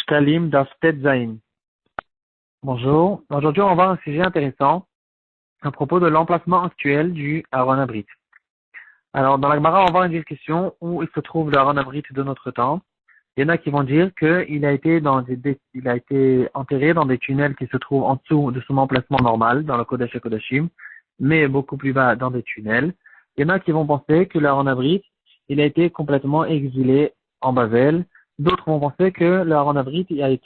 Shtalim Daf Tet Zayin. Bonjour. Aujourd'hui, on va voir un sujet intéressant à propos de l'emplacement actuel du Aaron Abrit. Alors, dans la Gemara, on va voir une discussion où il se trouve le Aaron Abrit de notre temps. Il y en a qui vont dire qu'il a été il a été enterré dans des tunnels qui se trouvent en dessous de son emplacement normal, dans le Kodesh HaKodashim, mais beaucoup plus bas dans des tunnels. Il y en a qui vont penser que le Aaron Abrit, il a été complètement exilé en Bavel. D'autres vont penser que le Aaron Abrit il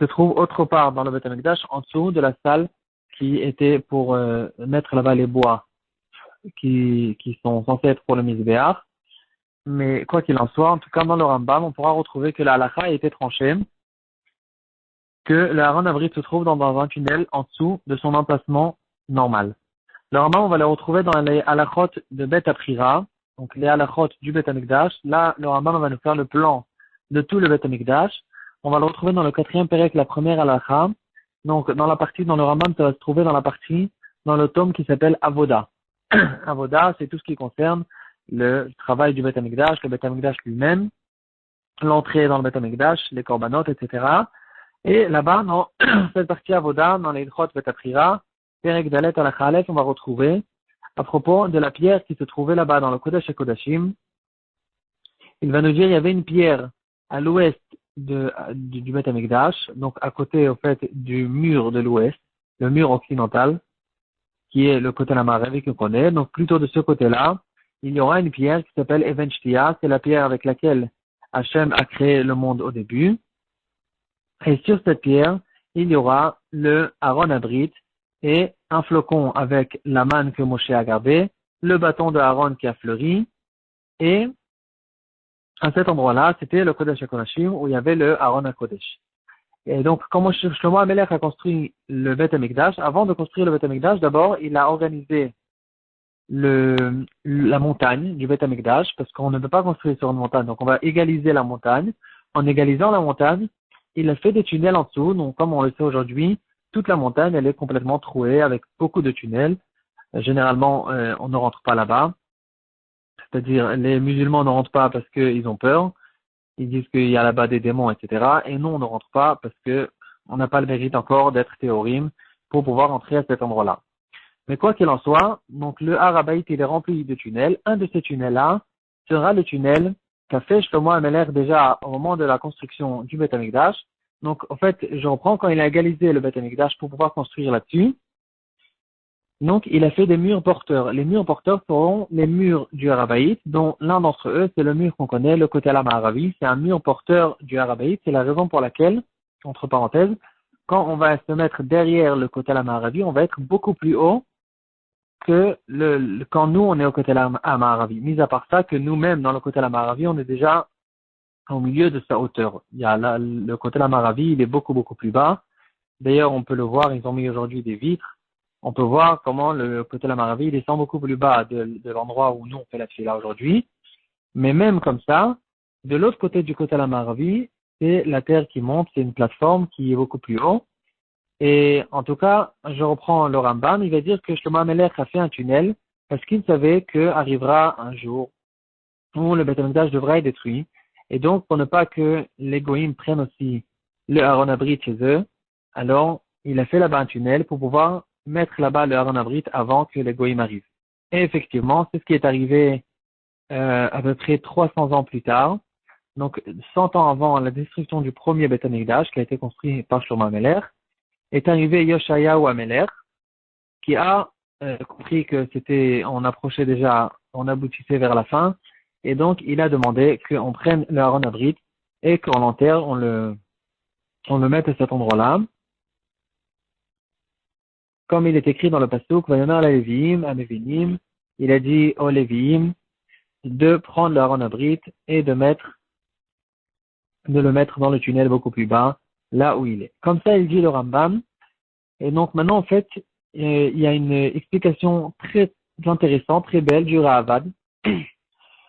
se trouve autre part dans le Beth Amikdash, en dessous de la salle qui était pour mettre là-bas les bois qui sont censés être pour le Mizbeach. Mais quoi qu'il en soit, en tout cas dans le Rambam, on pourra retrouver que la halakha a été tranchée, que le Aaron Abrit se trouve dans un tunnel en dessous de son emplacement normal. Le Rambam, on va le retrouver dans les halakhot de Beth Aprira, donc les halakhot du Beth Amikdash. Là, le Rambam va nous faire le plan de tout le Beth Amikdash. On va le retrouver dans le 4e pérec, la première halakha. Donc, dans la partie, dans le Rambam, ça va se trouver dans la partie, dans le tome qui s'appelle Avoda. Avoda, c'est tout ce qui concerne le travail du Beth Amikdash, le Beth Amikdash lui-même, l'entrée dans le Beth Amikdash, les korbanot, etc. Et là-bas, dans cette partie Avoda, dans les Ilchot Beth Aprira, Perek Dalet halakha Aleph, on va retrouver à propos de la pierre qui se trouvait là-bas dans le Kodesh HaKodashim. Il va nous dire, il y avait une pierre à l'ouest du Beth Amikdash, donc à côté, au fait, du mur de l'ouest, le mur occidental, qui est le côté Lamaravi qu'on connaît. Donc, plutôt de ce côté-là, il y aura une pierre qui s'appelle Even Shtia, c'est la pierre avec laquelle Hachem a créé le monde au début. Et sur cette pierre, il y aura le Aaron Abrit et un flocon avec la manne que Moshe a gardée, le bâton de Aaron qui a fleuri, et à cet endroit-là, c'était le Kodesh HaKodashim où il y avait le Aaron HaKodesh. Et donc, quand Shlomo HaMelech a construit le Beth Amikdash, avant de construire le Beth Amikdash, d'abord, il a organisé la montagne du Beth Amikdash, parce qu'on ne peut pas construire sur une montagne, donc on va égaliser la montagne. En égalisant la montagne, il a fait des tunnels en dessous, donc comme on le sait aujourd'hui, toute la montagne, elle est complètement trouée avec beaucoup de tunnels. Généralement, on ne rentre pas là-bas. C'est-à-dire, les musulmans ne rentrent pas parce qu'ils ont peur. Ils disent qu'il y a là-bas des démons, etc. Et nous, on ne rentre pas parce que on n'a pas le mérite encore d'être théorim pour pouvoir entrer à cet endroit-là. Mais quoi qu'il en soit, donc le Har Habayit, il est rempli de tunnels. Un de ces tunnels-là sera le tunnel qu'a fait Shlomo HaMelech déjà au moment de la construction du Beth Amikdash. Donc, en fait, je reprends quand il a égalisé le Beth Amikdash pour pouvoir construire là-dessus. Donc, il a fait des murs porteurs. Les murs porteurs seront les murs du Har Habayit, dont l'un d'entre eux, c'est le mur qu'on connaît, le côté Lamaravi. C'est un mur porteur du Har Habayit. C'est la raison pour laquelle, entre parenthèses, quand on va se mettre derrière le côté Lamaravi, on va être beaucoup plus haut que quand nous, on est au côté Lamaravi. Mis à part ça, que nous-mêmes, dans le côté Lamaravi, on est déjà au milieu de sa hauteur. Il y a le côté Lamaravi, il est beaucoup, beaucoup plus bas. D'ailleurs, on peut le voir, ils ont mis aujourd'hui des vitres. On peut voir comment le côté Lamaravi il descend beaucoup plus bas de l'endroit où nous on fait la fila aujourd'hui. Mais même comme ça, de l'autre côté du côté Lamaravi, c'est la terre qui monte, c'est une plateforme qui est beaucoup plus haut. Et en tout cas, je reprends le Rambam, il va dire que Shlomo HaMelech a fait un tunnel parce qu'il savait qu'arrivera un jour où le Beth Amikdash devra être détruit. Et donc, pour ne pas que les Goïms prennent aussi le Aaron Abrit chez eux, alors il a fait là-bas un tunnel pour pouvoir mettre là-bas le Aaron Abrit avant que les Goïms arrivent. Et effectivement, c'est ce qui est arrivé à peu près 300 ans plus tard. Donc, 100 ans avant la destruction du premier Beth Amikdash qui a été construit par Shlomo HaMelech, est arrivé Yoshayahu HaMelech qui a compris que on approchait déjà, on aboutissait vers la fin, et donc il a demandé qu'on prenne le Aaron Abrit et qu'on l'enterre, on le mette à cet endroit-là. Comme il est écrit dans le pasuk, Vayomer la Léviim, Amevinim, il a dit aux Léviim de prendre le Aaron Abrit et de le mettre dans le tunnel beaucoup plus bas, là où il est. Comme ça, il dit le Rambam. Et donc maintenant, en fait, il y a une explication très intéressante, très belle du Ravad.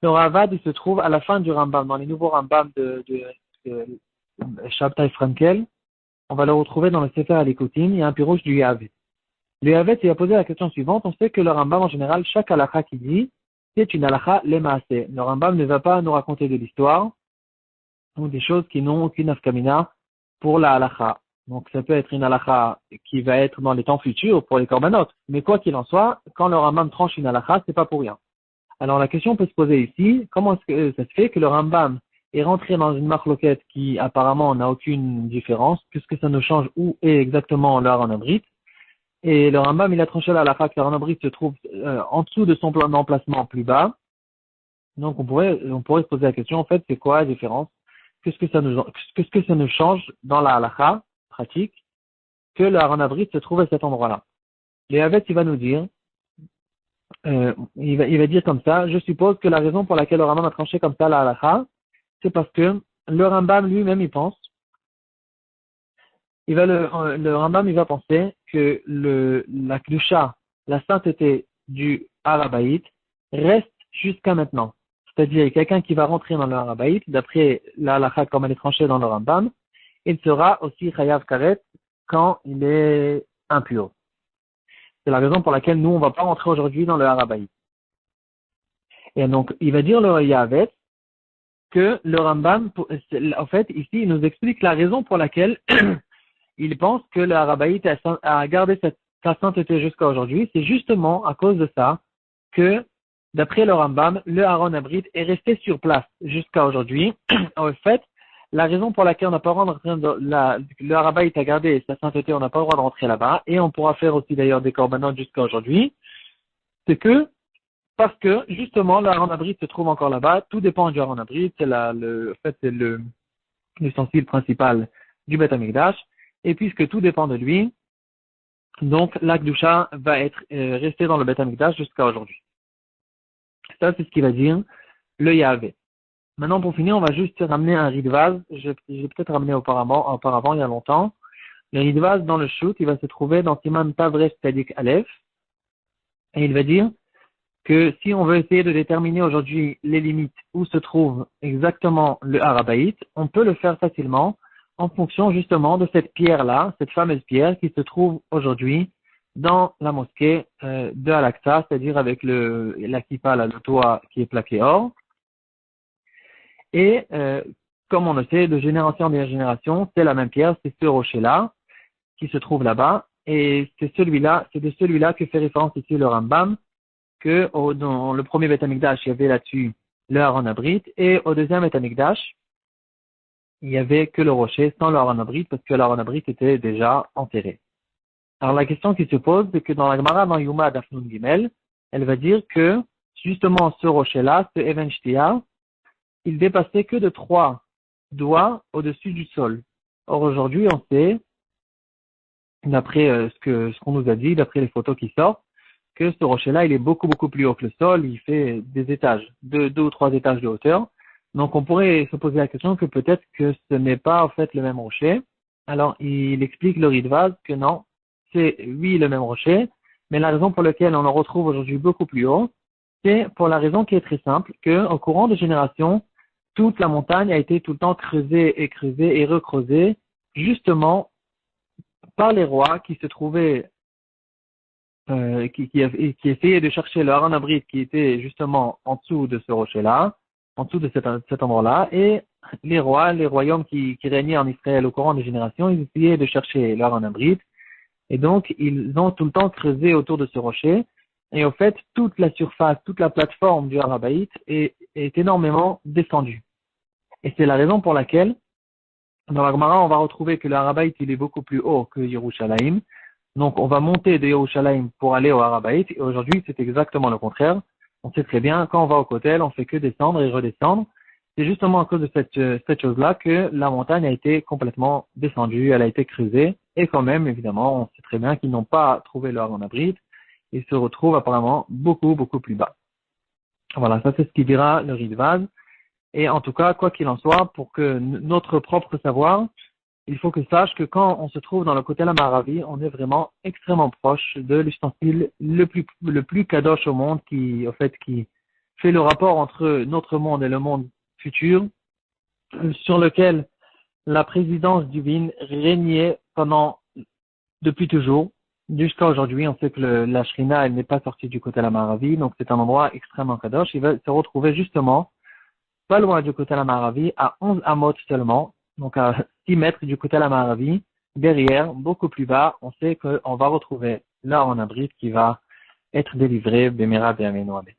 Le Ravad, il se trouve à la fin du Rambam, dans les nouveaux Rambam de Shabtai Frankel. On va le retrouver dans le Sefer Alikutim, il y a un pirouche du Yavet. Le Yavet, il a posé la question suivante. On sait que le Rambam, en général, chaque halakha qu'il dit, c'est une halakha lemaaseh. Le Rambam ne va pas nous raconter de l'histoire. ou des choses qui n'ont aucune nafkamina pour la halakha. Donc ça peut être une halakha qui va être dans les temps futurs pour les korbanot. Mais quoi qu'il en soit, quand le Rambam tranche une halakha, c'est pas pour rien. Alors la question peut se poser ici, comment est-ce que ça se fait que le Rambam est rentré dans une marloquette qui apparemment n'a aucune différence, puisque ça nous change où est exactement le Aaron Abrit. Et le Rambam, il a tranché la halakha que le Aaron Abrit se trouve en dessous de son plan d'emplacement plus bas. Donc on pourrait se poser la question, en fait, c'est quoi la différence? Qu'est-ce que ça nous change dans la halakha pratique que le Aaron Abrit se trouve à cet endroit-là? Et Havetz, il va nous dire, il va dire comme ça, je suppose que la raison pour laquelle le Rambam a tranché comme ça la halakha, c'est parce que le Rambam lui-même, il pense, le Rambam, il va penser que la Kedusha, la sainteté du Harabaït, reste jusqu'à maintenant. C'est-à-dire, quelqu'un qui va rentrer dans le Harabaït, d'après la halakha comme elle est tranchée dans le Rambam, il sera aussi chayav karet quand il est impur. C'est la raison pour laquelle nous, on ne va pas rentrer aujourd'hui dans le Harabaït. Et donc, il va dire le Yahavet que le Rambam, en fait, ici, il nous explique la raison pour laquelle il pense que le Harabaït a gardé sa sainteté jusqu'à aujourd'hui. C'est justement à cause de ça que, d'après le Rambam, le Aaron Abrit est resté sur place jusqu'à aujourd'hui. En fait, la raison pour laquelle on n'a pas le droit de rentrer le Harabaït a gardé sa sainteté, on n'a pas le droit de rentrer là-bas, et on pourra faire aussi d'ailleurs des corbanotes jusqu'à aujourd'hui, c'est que, parce que, justement, le Aaron Abrit se trouve encore là-bas, tout dépend du Aaron Abrit, c'est l'ustensile principal du Beth Amikdash, et puisque tout dépend de lui, donc la Kedusha va être restée dans le Beth Amikdash jusqu'à aujourd'hui. Ça, c'est ce qu'il va dire le Yahvé. Maintenant, pour finir, on va juste ramener un ridvaz. J'ai peut-être ramené auparavant, il y a longtemps. Le ridvaz dans le shoot, il va se trouver dans Siman Tavresh Tzadik Aleph. Et il va dire que si on veut essayer de déterminer aujourd'hui les limites où se trouve exactement le Harabaït, on peut le faire facilement en fonction justement de cette pierre-là, cette fameuse pierre qui se trouve aujourd'hui dans la mosquée de Al-Aqsa, c'est-à-dire avec la kippa, le toit qui est plaqué or. Et comme on le sait, de génération en génération, c'est la même pierre, c'est ce rocher-là qui se trouve là-bas. Et c'est de celui-là que fait référence ici le Rambam, que dans le premier Beth Amikdash, il y avait là-dessus le Aaron Abrit, et au deuxième Beth Amikdash, il n'y avait que le rocher sans le Aaron Abrit, parce que le Aaron Abrit était déjà enterré. Alors la question qui se pose, c'est que dans la Gemara, dans Yuma Dafnun Gimel, elle va dire que justement ce rocher-là, ce Even Shtia, il dépassait que de 3 doigts au-dessus du sol. Or aujourd'hui, on sait, d'après ce qu'on nous a dit, d'après les photos qui sortent, que ce rocher-là, il est beaucoup, beaucoup plus haut que le sol. Il fait des étages, deux ou 3 étages de hauteur. Donc, on pourrait se poser la question que peut-être que ce n'est pas, en fait, le même rocher. Alors, il explique le Ridvaz que non, c'est, oui, le même rocher, mais la raison pour laquelle on le retrouve aujourd'hui beaucoup plus haut, c'est pour la raison qui est très simple, que au courant de générations, toute la montagne a été tout le temps creusée et recreusée, justement, par les rois qui se trouvaient qui essayait de chercher le Haran Abrit qui était justement en dessous de ce rocher-là, en dessous de cet endroit-là, et les royaumes qui régnaient en Israël au courant des générations, ils essayaient de chercher le Haran Abrit, et donc ils ont tout le temps creusé autour de ce rocher, et au fait, toute la surface, toute la plateforme du Harabaït est énormément descendue. Et c'est la raison pour laquelle, dans la Gemara, on va retrouver que le Harabaït, il est beaucoup plus haut que Yerushalayim. Donc, on va monter de Yerushalayim pour aller au Harabaït. Et aujourd'hui, c'est exactement le contraire. On sait très bien, quand on va au Kotel, on fait que descendre et redescendre. C'est justement à cause de cette chose-là que la montagne a été complètement descendue, elle a été creusée. Et quand même, évidemment, on sait très bien qu'ils n'ont pas trouvé le Haran Abrit. Ils se retrouvent apparemment beaucoup, beaucoup plus bas. Voilà, ça c'est ce qui dira le Ridvaz. Et en tout cas, quoi qu'il en soit, pour que notre propre savoir, il faut que sache que quand on se trouve dans le côté Maravi, on est vraiment extrêmement proche de l'ustensile le plus kadosh au monde, qui fait le rapport entre notre monde et le monde futur, sur lequel la présidence divine régnait depuis toujours, jusqu'à aujourd'hui. On sait que la Shrina, elle n'est pas sortie du côté Maravi, donc c'est un endroit extrêmement kadosh. Il va se retrouver justement pas loin du côté Maravi, à 11 amot seulement, donc à 6 mètres du côté Maravi, derrière, beaucoup plus bas, on sait qu'on va retrouver l'or en abrite qui va être délivré, Bémira, Béameno, Amen.